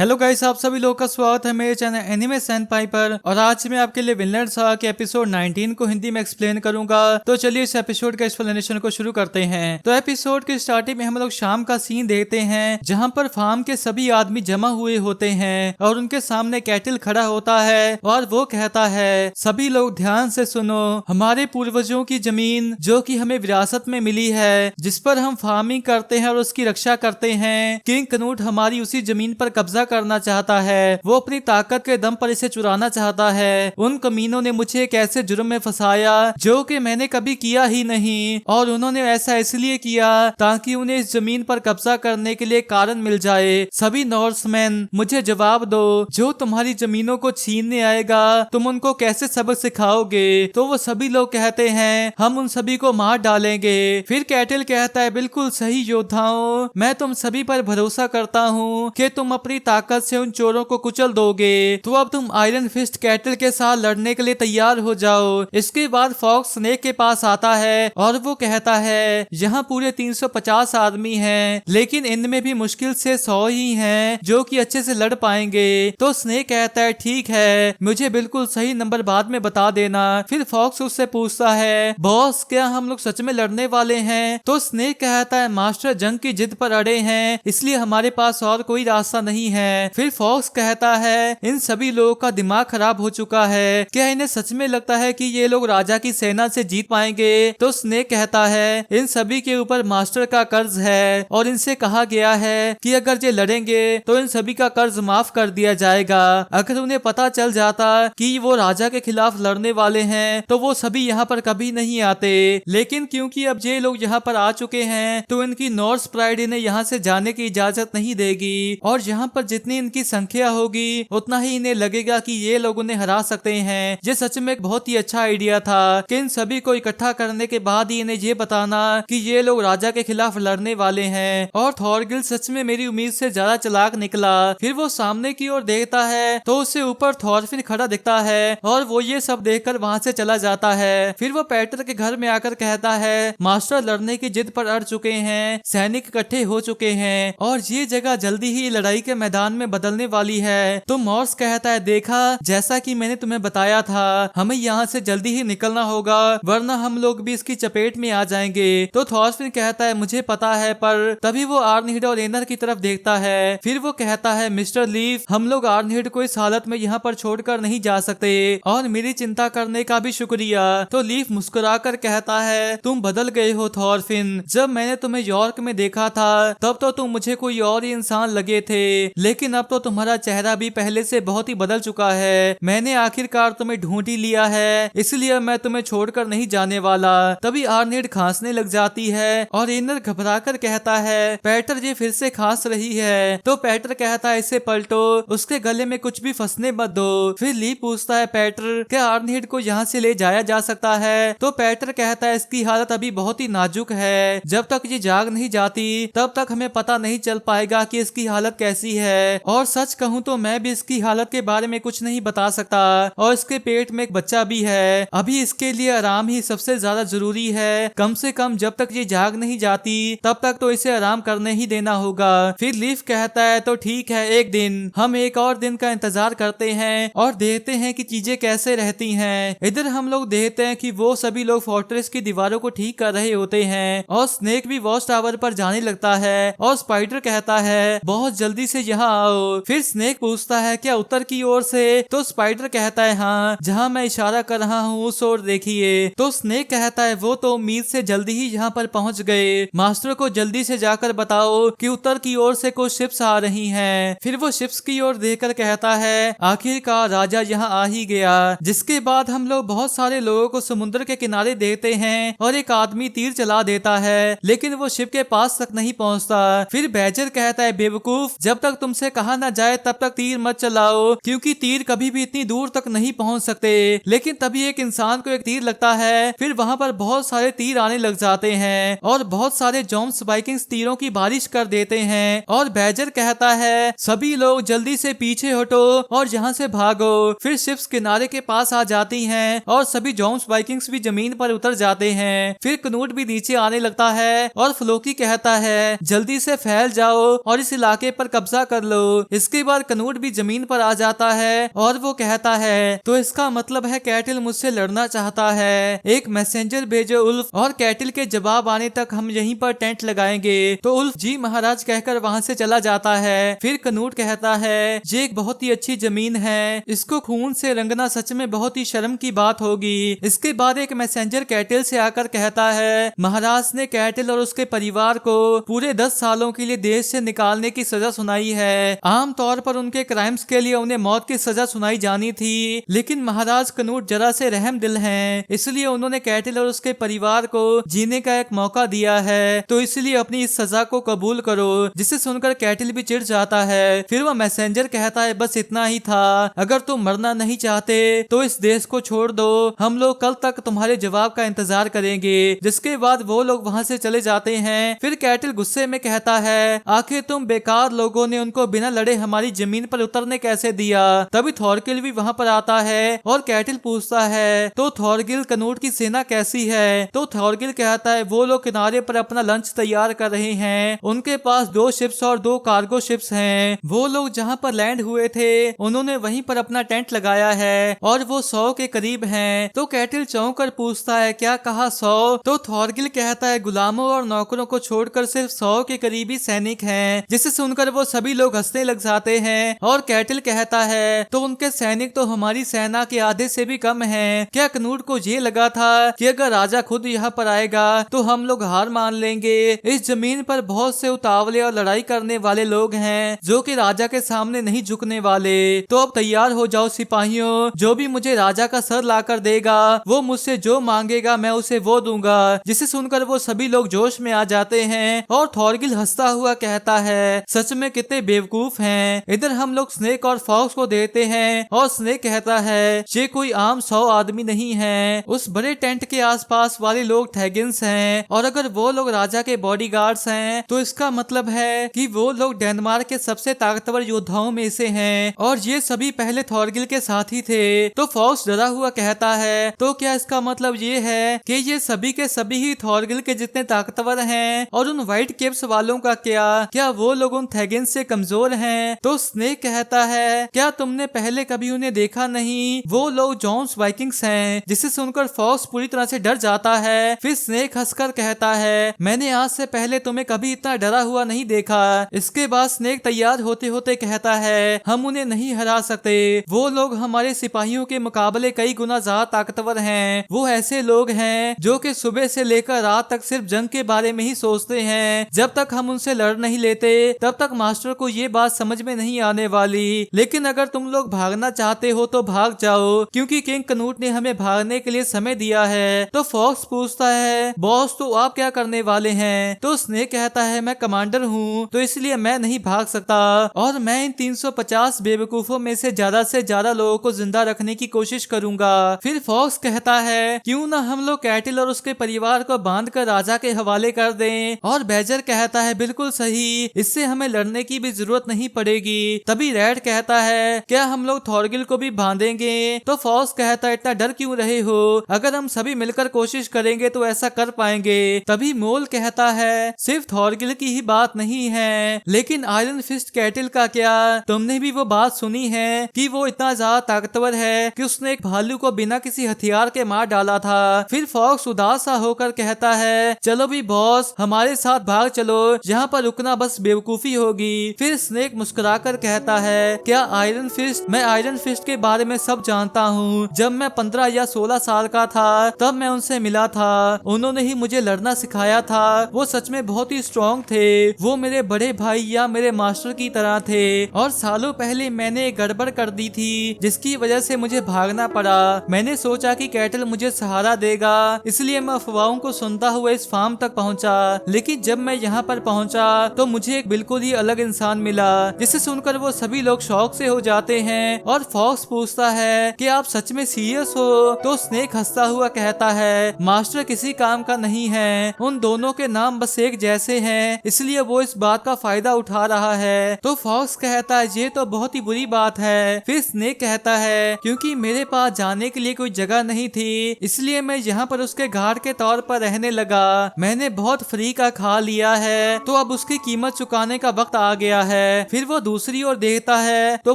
Hello guys, आप सभी लोगों का स्वागत है मेरे चैनल एनिमे सेनपाई पर। और आज मैं आपके लिए विनलैंड सागा के एपिसोड 19 को हिंदी में एक्सप्लेन करूंगा। तो चलिए इस एपिसोड के एक्सप्लेनेशन को शुरू करते हैं। तो एपिसोड के स्टार्टिंग में हम लोग शाम का सीन देखते हैं, जहां पर फार्म के सभी आदमी जमा हुए होते हैं और उनके सामने कैटल खड़ा होता है और वो कहता है, सभी लोग ध्यान से सुनो, हमारे पूर्वजों की जमीन जो कि हमें विरासत में मिली है, जिस पर हम फार्मिंग करते हैं और उसकी रक्षा करते हैं, किंग कनूट हमारी उसी जमीन पर कब्जा करना चाहता है। वो अपनी ताकत के दम पर इसे चुराना चाहता है। उन कमीनों ने मुझे एक ऐसे जुर्म में फंसाया जो कि मैंने कभी किया ही नहीं, और उन्होंने ऐसा इसलिए किया ताकि उन्हें इस जमीन पर कब्जा करने के लिए कारण मिल जाए। सभी नॉर्समैन मुझे जवाब दो, जो तुम्हारी जमीनों को छीनने आएगा तुम उनको कैसे सबक सिखाओगे? तो वो सभी लोग कहते हैं, हम उन सभी को मार डालेंगे। फिर कैटल कहता है, बिल्कुल सही योद्धाओं, मैं तुम सभी पर भरोसा करता हूँ कि तुम अपनी ताकत से उन चोरों को कुचल दोगे। तो अब तुम आयरन फिस्ट कैटल के साथ लड़ने के लिए तैयार हो जाओ। इसके बाद फॉक्स स्नेक के पास आता है और वो कहता है, यहाँ पूरे 350 आदमी हैं, लेकिन इनमें भी मुश्किल से 100 ही हैं जो कि अच्छे से लड़ पाएंगे। तो स्नेक कहता है, ठीक है, मुझे बिल्कुल सही नंबर बाद में बता देना। फिर फॉक्स उससे पूछता है, बॉस क्या हम लोग सच में लड़ने वाले हैं? तो स्नेक कहता है, मास्टर जंग की जिद पर अड़े हैं, इसलिए हमारे पास और कोई रास्ता नहीं है। फिर फॉक्स कहता है, इन सभी लोगों का दिमाग खराब हो चुका है, क्या इन्हें सच में लगता है कि ये लोग राजा की सेना से जीत पाएंगे? तो स्नेक कहता है, इन सभी के ऊपर मास्टर का कर्ज है और इनसे कहा गया है कि अगर ये लड़ेंगे तो इन सभी का कर्ज माफ कर दिया जाएगा। अगर उन्हें पता चल जाता कि वो राजा के खिलाफ लड़ने वाले हैं तो वो सभी यहाँ पर कभी नहीं आते, लेकिन क्योंकि अब ये लोग यहाँ पर आ चुके हैं तो इनकी नॉर्स प्राइड इन्हें यहाँ से जाने की इजाजत नहीं देगी, और यहाँ पर जितनी इनकी संख्या होगी उतना ही इन्हें लगेगा कि ये लोग उन्हें हरा सकते हैं। ये सच में एक बहुत ही अच्छा आइडिया था कि इन सभी को इकट्ठा करने के बाद ही इन्हें ये बताना कि ये लोग राजा के खिलाफ लड़ने वाले हैं। और थॉरगिल सच में मेरी उम्मीद से ज्यादा चालाक निकला। फिर वो सामने की ओर देखता है तो उससे ऊपर थॉरफिन खड़ा दिखता है और वो ये सब देखकर वहाँ से चला जाता है। फिर वो पैटर के घर में आकर कहता है, मास्टर लड़ने की जिद पर अड़ चुके हैं, सैनिक इकट्ठे हो चुके हैं और ये जगह जल्दी ही लड़ाई के मैदान में बदलने वाली है। तो मॉर्स कहता है, देखा, जैसा कि मैंने तुम्हें बताया था, हमें यहाँ से जल्दी ही निकलना होगा वरना हम लोग भी इसकी चपेट में आ जाएंगे। तो थॉरफिन कहता है, मुझे पता है, पर तभी वो आर्नहिड और एनर की तरफ देखता है। फिर वो कहता है, मिस्टर लीफ, हम लोग आर्नहिड को इस हालत में यहाँ पर छोड़कर नहीं जा सकते और मेरी चिंता करने का भी शुक्रिया। तो लीफ मुस्कुराकर कहता है, तुम बदल गए हो थॉरफिन, जब मैंने तुम्हें यॉर्क में देखा था तब तो तुम मुझे कोई और ही इंसान लगे थे, लेकिन अब तो तुम्हारा चेहरा भी पहले से बहुत ही बदल चुका है। मैंने आखिरकार तुम्हें ढूंढ ही लिया है, इसलिए मैं तुम्हें छोड़कर नहीं जाने वाला। तभी आर्नेड खांसने लग जाती है और इनर घबराकर कहता है, पैटर ये फिर से खांस रही है। तो पैटर कहता है, इसे पलटो, उसके गले में कुछ भी फंसने मत दो। फिर ली पूछता है, पैटर क्या आर्नेड को यहाँ से ले जाया जा सकता है? तो पैटर कहता है, इसकी हालत अभी बहुत ही नाजुक है, जब तक ये जाग नहीं जाती तब तक हमें पता नहीं चल पाएगा कि इसकी हालत कैसी है। और सच कहूँ तो मैं भी इसकी हालत के बारे में कुछ नहीं बता सकता, और इसके पेट में एक बच्चा भी है। अभी इसके लिए आराम ही सबसे ज्यादा जरूरी है, कम से कम जब तक ये जाग नहीं जाती तब तक तो इसे आराम करने ही देना होगा। फिर लीफ कहता है, तो ठीक है, एक दिन हम एक और दिन का इंतजार करते हैं और देखते हैं कि चीजें कैसे रहती हैं। इधर हम लोग देखते हैं कि वो सभी लोग फोर्ट्रेस की दीवारों को ठीक कर रहे होते हैं और स्नेक भी वॉच टावर पर जाने लगता है और स्पाइडर कहता है, बहुत जल्दी से यहाँ आओ। फिर स्नेक पूछता है, क्या उत्तर की ओर से? तो स्पाइडर कहता है, हाँ, जहाँ मैं इशारा कर रहा हूँ उस ओर देखिए। तो स्नेक कहता है, वो तो उम्मीद से जल्दी ही यहाँ पर पहुँच गए, मास्टर को जल्दी से जाकर बताओ कि उत्तर की ओर से कुछ शिप्स आ रही हैं। फिर वो शिप्स की ओर देखकर कहता है, आखिरकार राजा यहाँ आ ही गया। जिसके बाद हम लोग बहुत सारे लोगों को समुद्र के किनारे देखते हैं और एक आदमी तीर चला देता है, लेकिन वो शिप के पास तक नहीं पहुँचता। फिर बैजर कहता है, बेवकूफ, जब तक तुमसे कहा न जाए तब तक तीर मत चलाओ, क्योंकि तीर कभी भी इतनी दूर तक नहीं पहुंच सकते। लेकिन तभी एक इंसान को एक तीर लगता है, फिर वहां पर बहुत सारे तीर आने लग जाते हैं और बहुत सारे जॉम्स वाइकिंग्स तीरों की बारिश कर देते हैं। और बैजर कहता है, सभी लोग जल्दी से पीछे हटो और यहाँ से भागो। फिर शिप्स किनारे के पास आ जाती हैं और सभी जॉम्स वाइकिंग्स भी जमीन पर उतर जाते हैं। फिर कनूट भी नीचे आने लगता है और फ्लोकी कहता है, जल्दी से फैल जाओ और इस इलाके पर कब्जा कर लो। इसके बाद कनूट भी जमीन पर आ जाता है और वो कहता है तो इसका मतलब है कैटिल मुझसे लड़ना चाहता है, एक मैसेंजर भेजो उल्फ, और कैटिल के जवाब आने तक हम यहीं पर टेंट लगाएंगे। तो उल्फ जी महाराज कहकर वहां से चला जाता है। फिर कनूट कहता है ये एक बहुत ही अच्छी जमीन है, इसको खून से रंगना सच में बहुत ही शर्म की बात होगी। इसके बाद एक मैसेंजर कैटिल से आकर कहता है महाराज ने कैटिल और उसके परिवार को पूरे 10 सालों के लिए देश से निकालने की सजा सुनाई है। आमतौर पर उनके क्राइम्स के लिए उन्हें मौत की सजा सुनाई जानी थी, लेकिन महाराज कनूट जरा से रहम दिल हैं, इसलिए उन्होंने कैटिल और उसके परिवार को जीने का एक मौका दिया है, तो इसलिए अपनी इस सजा को कबूल करो। जिसे सुनकर कैटिल भी चिढ़ जाता है। फिर वह मैसेंजर कहता है बस इतना ही था, अगर तुम मरना नहीं चाहते तो इस देश को छोड़ दो, हम लोग कल तक तुम्हारे जवाब का इंतजार करेंगे। जिसके बाद वो लोग वहाँ से चले जाते हैं। फिर कैटिल गुस्से में कहता है आखिर तुम बेकार लोगों ने उनको बिना लड़े हमारी जमीन पर उतरने कैसे दिया। तभी थॉरगिल भी वहाँ पर आता है और कैटिल पूछता है तो थॉरगिल कनूट की सेना कैसी है। तो थॉरगिल कहता है वो लोग किनारे पर अपना लंच तैयार कर रहे हैं, उनके पास 2 शिप्स और 2 कार्गो शिप्स हैं। वो लोग जहाँ पर लैंड हुए थे उन्होंने वहीं पर अपना टेंट लगाया है और वो 100 के करीब हैं। तो कैटिल चौंक कर पूछता है क्या कहा 100। तो थॉरगिल कहता है गुलामों और नौकरों को छोड़कर सिर्फ 100 के करीबी सैनिक हैं। जिसे सुनकर वो सभी लोग हंसने लग जाते हैं और कैटिल कहता है तो उनके सैनिक तो हमारी सेना के आधे से भी कम हैं। क्या कनूट को ये लगा था कि अगर राजा खुद यहाँ पर आएगा तो हम लोग हार मान लेंगे। इस जमीन पर बहुत से उतावले और लड़ाई करने वाले लोग हैं जो कि राजा के सामने नहीं झुकने वाले। तो अब तैयार हो जाओ सिपाहियों, जो भी मुझे राजा का सर लाकर देगा वो मुझसे जो मांगेगा मैं उसे वो दूंगा। जिसे सुनकर वो सभी लोग जोश में आ जाते हैं और थॉरगिल हंसता हुआ कहता है सच में कितने बेवकूफ हैं। इधर हम लोग स्नेक और फॉक्स को देते हैं और स्नेक कहता है ये कोई आम 100 आदमी नहीं है, उस बड़े टेंट के आसपास वाले लोग थैगिन्स हैं, और अगर वो लोग राजा के बॉडीगार्ड्स हैं तो इसका मतलब है कि वो लोग डेनमार्क के सबसे ताकतवर योद्धाओं में से हैं और ये सभी पहले थॉरगिल के साथ ही थे। तो फॉक्स डरा हुआ कहता है तो क्या इसका मतलब ये है कि ये सभी के सभी ही थॉरगिल के जितने ताकतवर हैं, और उन व्हाइट केप्स वालों का क्या वो लोग उन थैगिन्स से कमजोर हैं। तो स्नेक कहता है क्या तुमने पहले कभी उन्हें देखा नहीं, वो लोग जॉन्स वाइकिंग्स हैं। जिसे सुनकर फॉक्स पूरी तरह से डर जाता है। फिर स्नेक हंसकर कहता है मैंने आज से पहले तुम्हें कभी इतना डरा हुआ नहीं देखा। इसके बाद स्नेक तैयार होते होते कहता है हम उन्हें नहीं हरा सकते, वो लोग हमारे सिपाहियों के मुकाबले कई गुना ज्यादा ताकतवर हैं। वो ऐसे लोग हैं जो कि सुबह से लेकर रात तक सिर्फ जंग के बारे में ही सोचते हैं। जब तक हम उनसे लड़ नहीं लेते तब तक मास्टर को ये बात समझ में नहीं आने वाली। लेकिन अगर तुम लोग भागना चाहते हो तो भाग जाओ, क्योंकि किंग कनूट ने हमें भागने के लिए समय दिया है। तो फॉक्स पूछता है बॉस तो आप क्या करने वाले हैं। तो स्नेक कहता है मैं कमांडर हूँ तो इसलिए मैं नहीं भाग सकता, और मैं इन 350 बेवकूफों में से ज्यादा लोगों को जिंदा रखने की कोशिश करूंगा। फिर फॉक्स कहता है क्यों ना हम लोग कैटिल और उसके परिवार को बांधकर राजा के हवाले कर दें। और बेजर कहता है बिल्कुल सही, इससे हमें लड़ने की भी जरूरत नहीं पड़ेगी। तभी रेड कहता है क्या हम लोग थॉरगिल को भी बांधेंगे। तो फॉक्स कहता है इतना डर क्यों रहे हो, अगर हम सभी मिलकर कोशिश करेंगे तो ऐसा कर पाएंगे। तभी मोल कहता है सिर्फ थॉरगिल की ही बात नहीं है, लेकिन आयरन फिस्ट कैटिल का क्या, तुमने भी वो बात सुनी है कि वो इतना ज्यादा ताकतवर है कि उसने एक भालू को बिना किसी हथियार के मार डाला था। फिर फॉक्स उदास सा होकर कहता है चलो भी बॉस हमारे साथ भाग चलो, यहाँ पर रुकना बस बेवकूफी होगी। फिर स्नेक मुस्कुराकर कहता है क्या आयरन फिस्ट, मैं आयरन फिस्ट के बारे में सब जानता हूँ। जब मैं 15 या 16 साल का था तब मैं उनसे मिला था, उन्होंने ही मुझे लड़ना सिखाया था। वो सच में बहुत ही स्ट्रॉन्ग थे, वो मेरे बड़े भाई या मेरे मास्टर की तरह थे। और सालों पहले मैंने एक गड़बड़ कर दी थी जिसकी वजह से मुझे भागना पड़ा। मैंने सोचा कि कैटल मुझे सहारा देगा, इसलिए मैं अफवाहों को सुनता हुआ इस फार्म तक पहुंचा। लेकिन जब मैं यहाँ पर पहुंचा तो मुझे एक बिल्कुल ही अलग इंसान मिला, जिसे सुनकर वो सभी लोग शौक से हो जाते हैं। और फॉक्स पूछता है कि आप सच में सीरियस हो। तो स्नेक हंसता हुआ कहता है मास्टर किसी काम का नहीं है, उन दोनों के नाम बस एक जैसे हैं, इसलिए वो इस बात का फायदा उठा रहा है। तो फॉक्स कहता है ये तो बहुत ही बुरी बात है। फिर स्नेक कहता है क्योंकि मेरे पास जाने के लिए कोई जगह नहीं थी, इसलिए मैं यहाँ पर उसके गार्ड के तौर पर रहने लगा। मैंने बहुत फ्री का खा लिया है तो अब उसकी कीमत चुकाने का वक्त आ गया है। फिर वो दूसरी ओर देखता है तो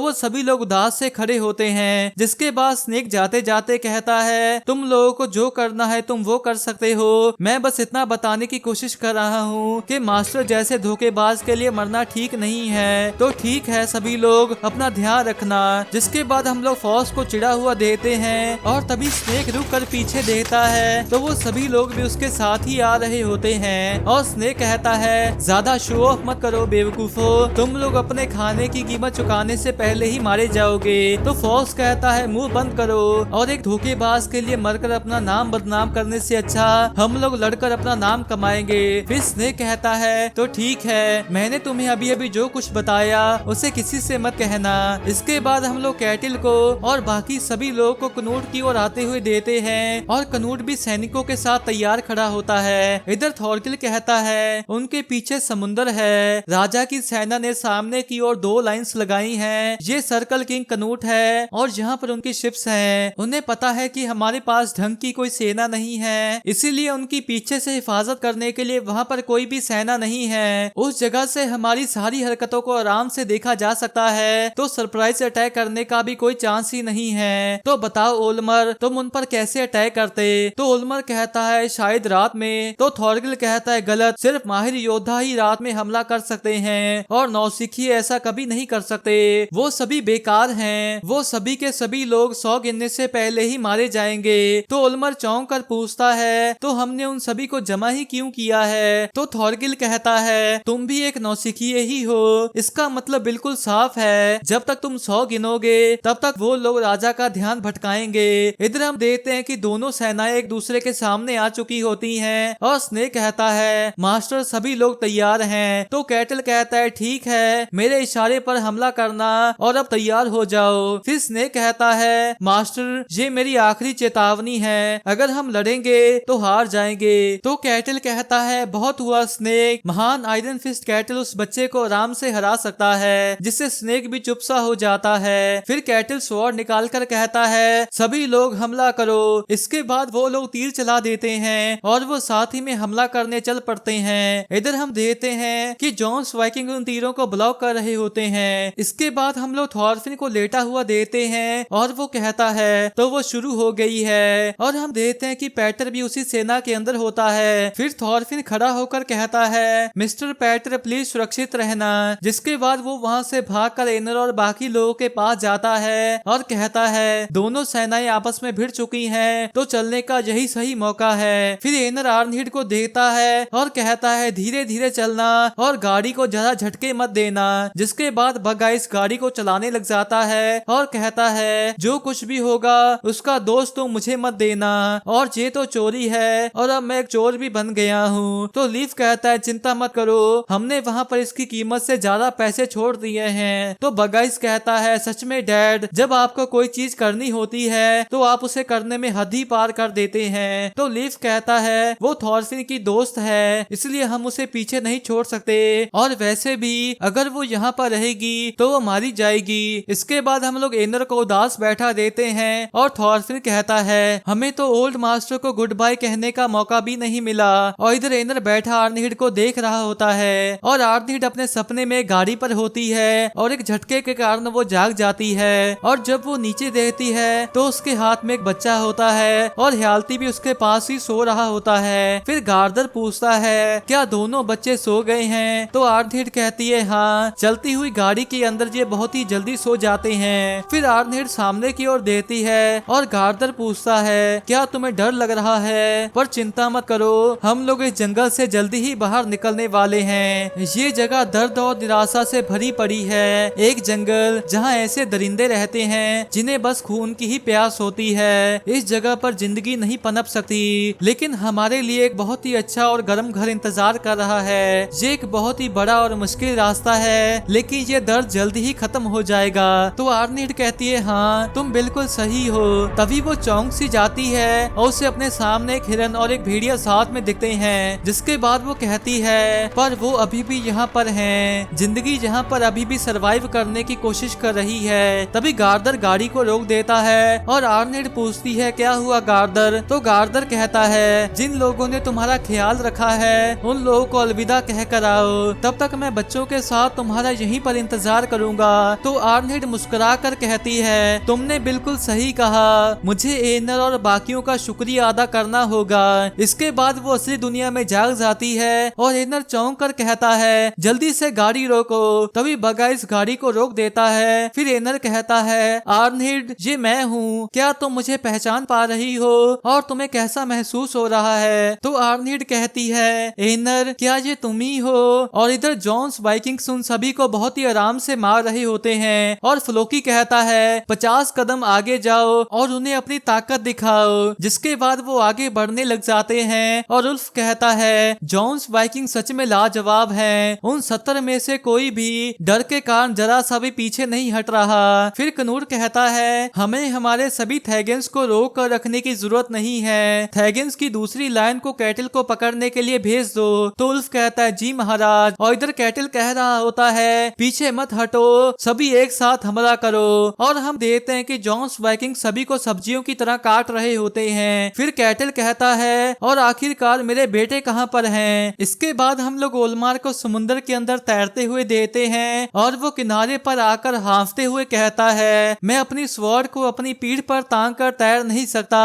वो सभी लोग उदास से खड़े होते हैं। जिसके बाद स्नेक जाते जाते कहता है, तुम लोगों को जो करना है तुम वो कर सकते हो, मैं बस इतना बताने की कोशिश कर रहा हूँ कि मास्टर जैसे धोखेबाज के लिए मरना ठीक नहीं है। तो ठीक है, सभी लोग अपना ध्यान रखना। जिसके बाद हम लोग फॉस को चिढ़ा हुआ देते हैं और तभी स्नेक रुक कर पीछे देखता है तो वो सभी लोग भी उसके साथ ही आ रहे होते हैं। और स्नेक कहता है, ज्यादा शो ऑफ मत करो बेवकूफो, तुम लोग अपने खाने की कीमत चुकाने से पहले ही मारे जाओगे। तो फॉस कहता है, मुंह बंद करो, और एक धोखेबाज के लिए मरकर अपना नाम बदनाम करने से अच्छा हम लोग लड़कर अपना नाम कमाएंगे। फिर स्नेक कहता है, तो ठीक है, मैंने तुम्हें अभी अभी जो कुछ बताया उसे किसी से मत कहना। इसके बाद हम लोग कैटिल को और बाकी सभी लोगों को कनूट की ओर आते हुए देते हैं और कनूट भी सैनिकों के साथ तैयार खड़ा होता है। इधर थॉरकिल कहता है, उनके पीछे समुंदर है। राजा की सेना ने सामने की ओर 2 लाइंस लगाई हैं। ये सर्कल किंग कनूट है और यहाँ पर उनकी शिप्स हैं। उन्हें पता है कि हमारे पास ढंग की कोई सेना नहीं है, इसीलिए उनकी पीछे से हिफाजत करने के लिए वहाँ पर कोई भी सेना नहीं है। उस जगह से हमारी सारी हरकतों को आराम से देखा जा सकता है, तो सरप्राइज अटैक करने का भी कोई चांस ही नहीं है। तो बताओ ओलमर, तुम उन पर कैसे अटैक करते? तो ओलमर कहता है, शायद रात में। तो थॉरकिल कहता है, गलत, सिर्फ माहिर योद्धा ही रात में हमला कर सकते हैं और नौसिखी ऐसा कभी नहीं कर सकते। वो सभी बेकार हैं, वो सभी के सभी लोग 100 गिनने से पहले ही मारे जाएंगे। तो ओलमर चौंक कर पूछता है, तो हमने उन सभी को जमा ही क्यों किया है? तो थॉरकिल कहता है, तुम भी एक नौसिखिए ही हो, इसका मतलब बिल्कुल साफ है, जब तक तुम 100 गिनोगे तब तक वो लोग राजा का ध्यान भटकाएंगे। इधर हम देखते हैं कि दोनों सेनाएं एक दूसरे के सामने आ चुकी होती हैं और स्नेक कहता है, मास्टर सभी लोग तैयार हैं। तो कैटल कहता है, ठीक है, मेरे इशारे पर हमला करना और अब तैयार हो जाओ। फिर स्नेक कहता है, मास्टर ये मेरी आखिरी चेतावनी है, अगर हम लड़ेंगे तो हार जाएंगे। तो कैटल कहता है, बहुत हुआ स्नेक, महान आयरन फिस्ट कैटल उस बच्चे को आराम से हरा सकता है, जिससे स्नेक भी चुप सा हो जाता है। फिर कैटल स्वॉर्ड निकाल कर कहता है, सभी लोग हमला करो। इसके बाद वो लोग तीर चला देते हैं और वो साथ ही में हमला करने चल पड़ते हैं। इधर हम देखते हैं कि जॉन्स वाइकिंग उन तीरों को ब्लॉक कर रहे होते हैं। इसके बाद हम लोग थॉरफिन को लेटा हुआ देते हैं और वो कहता है, तो वो शुरू हो गई है। और हम देखते हैं कि पैटर भी उसी सेना के अंदर होता है। फिर थॉरफिन खड़ा होकर कहता है, मिस्टर पैटर प्लीज सुरक्षित रहना। जिसके बाद वो वहाँ से भागकर एनर और बाकी लोगों के पास जाता है और कहता है, दोनों सेनाएं आपस में भिड़ चुकी हैं, तो चलने का यही सही मौका है। फिर एनर आर्नहीड को देखता है और कहता है, धीरे धीरे चलना और गाड़ी को ज्यादा झटके मत देना। जिसके बाद बग्गा इस गाड़ी को चलाने लग जाता है और कहता है, जो कुछ भी होगा उसका दोस्त तो मुझे मत देना, और ये तो चोरी है और अब मैं एक चोर भी बन गया हूँ। तो लीफ कहता है, चिंता मत करो, हमने वहाँ पर इसकी कीमत से ज्यादा पैसे छोड़ दिए हैं। तो बगाइस कहता है, सच में डैड, जब आपको कोई चीज करनी होती है तो आप उसे करने में हद ही पार कर देते हैं। तो लीफ कहता है, वो थॉरफिन की दोस्त है, इसलिए हम उसे पीछे नहीं छोड़ सकते, और वैसे भी अगर वो यहाँ पर रहेगी तो वो मारी जाएगी। इसके बाद हम लोग एनर को उदास बैठा देते हैं और थॉरफिन कहता है, हमें तो ओल्ड मास्टर को गुड बाय कहने का मौका भी नहीं मिला। और इधर एनर बैठा आर्नहीड को देख रहा होता है और आर्नहीड अपने सपने में गाड़ी पर होती है और एक झटके के कारण वो जाग जाती है। और जब वो नीचे देखती है तो उसके हाथ में एक बच्चा होता है और ह्याल्ती भी उसके पास ही सो रहा होता है। फिर गार्दर पूछता है, क्या दोनों बच्चे सो गए हैं? तो आर्नहीड कहती है, हाँ, चलती हुई गाड़ी के अंदर ये बहुत ही जल्दी सो जाते हैं। फिर आर्नहीड सामने की ओर देखती है और गार्दर पूछता है, क्या तुम्हें डर लग रहा है? पर चिंता मत करो, हम लोग इस जंगल से जल्दी ही बाहर निकलने वाले हैं। ये जगह दर्द और निराशा से भरी पड़ी है, एक जंगल जहाँ ऐसे दरिंदे रहते हैं जिन्हें बस खून की ही प्यास होती है। इस जगह पर जिंदगी नहीं पनप सकती, लेकिन हमारे लिए एक बहुत ही अच्छा और गर्म घर इंतजार कर रहा है। ये एक बहुत ही बड़ा और मुश्किल रास्ता है, लेकिन ये दर्द जल्दी ही खत्म हो जाएगा। तो आर्नहीड कहती है, हाँ, तुम बिल्कुल सही हो। तभी वो चौंक सी जाती है और उसे अपने सामने एक हिरन और एक भेड़िया साथ में दिखते हैं। जिसके बाद वो कहती है, पर वो अभी भी यहाँ पर हैं, जिंदगी यहाँ पर अभी भी सरवाइव करने की कोशिश कर रही है। तभी गार्दर गाड़ी को रोक देता है और आर्नहीड पूछती है, क्या हुआ गार्दर? तो गार्दर कहता है, जिन लोगों ने तुम्हारा ख्याल रखा है उन लोगों को अलविदा कह कर आओ, तब तक मैं बच्चों के साथ तुम्हारा यहीं पर इंतजार करूंगा। तो आर्नहिड मुस्कुरा कर कहती है, तुमने बिल्कुल सही कहा, मुझे एनर और बाकियों का शुक्रिया अदा करना होगा। इसके बाद वो असली दुनिया में जाग जाती है और एनर चौंक कर कहता है, जल्दी से गाड़ी रोको। तभी बगा इस गाड़ी को रोक देता है। फिर एनर कहता है, आर्नहिड ये मैं हूँ, क्या तुम मुझे पहचान पा रही हो और तुम्हें कैसा महसूस हो रहा है? तो आर्नहिड कहती है, एनर क्या ये तुम ही हो? और इधर जॉन्स वाइकिंग्स उन सभी को बहुत ही आराम से मार रहे होते हैं और फ्लोकी कहता है, 50 कदम आगे जाओ और उन्हें अपनी ताकत दिखाओ। जिसके बाद वो आगे बढ़ने लग जाते हैं और उल्फ कहता है, जॉन्स वाइकिंग सच में लाजवाब हैं। उन 70 में से कोई भी डर के कारण जरा सा भी पीछे नहीं हट रहा। फिर कनूर कहता है, हमें हमारे सभी थैगेंस को रोक कर रखने की जरूरत नहीं है, थैगेंस की दूसरी लाइन को कैटल को पकड़ने के लिए भेज दो। तो उल्फ कहता है, जी महाराज। और इधर कैटल कह रहा होता है, पीछे मत हटो, सभी एक साथ हमला करो। और हम देखते हैं कि जॉन्स वाइकिंग सभी को सब्जियों की तरह काट रहे होते हैं। फिर कैटल कहता है, और आखिरकार मेरे बेटे कहाँ पर हैं? इसके बाद हम लोग ओलमार को समुद्र के अंदर तैरते हुए देखते हैं और वो किनारे पर आकर हांफते हुए कहता है, मैं अपनी स्वॉर्ड को अपनी पीठ पर तांग कर तैर नहीं सकता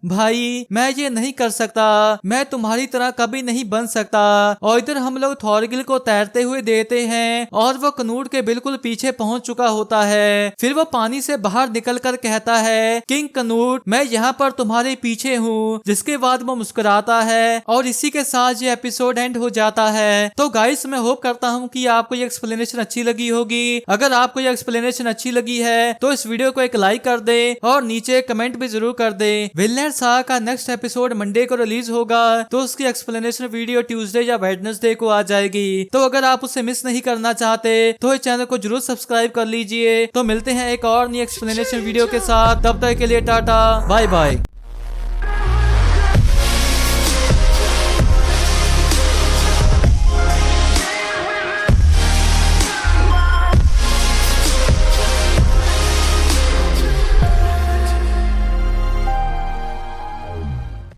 भाई, मैं ये नहीं कर सकता, मैं तुम्हारी तरह कभी नहीं बन सकता। और इधर हम लोग थॉरगिल को तैरते हुए देखते हैं और वो कनूर के बिल्कुल पीछे पहुंच चुका होता है। फिर वो पानी से बाहर निकल कर कहता है, किंग कनूर मैं यहाँ पर तुम्हारे पीछे हूँ। जिसके बाद वो मुस्कुराता है और इसी के साथ ये एपिसोड एंड हो जाता है। तो गाइस मैं होप करता हूँ कि आपको ये एक्सप्लेनेशन अच्छी लगी होगी। अगर आपको ये एक्सप्लेनेशन अच्छी लगी है तो इस वीडियो को एक लाइक कर दे और नीचे कमेंट भी जरूर कर दे। विनलैंड सागा का नेक्स्ट एपिसोड मंडे को रिलीज होगा तो उसकी एक्सप्लेनेशन वीडियो ट्यूसडे या वेडनेसडे को आ जाएगी। तो अगर आप उसे मिस नहीं करना चाहते तो इस चैनल को जरूर सब्सक्राइब कर लीजिए। तो मिलते हैं एक और नई एक्सप्लेनेशन वीडियो के साथ, तब तक के लिए टाटा बाय बाय।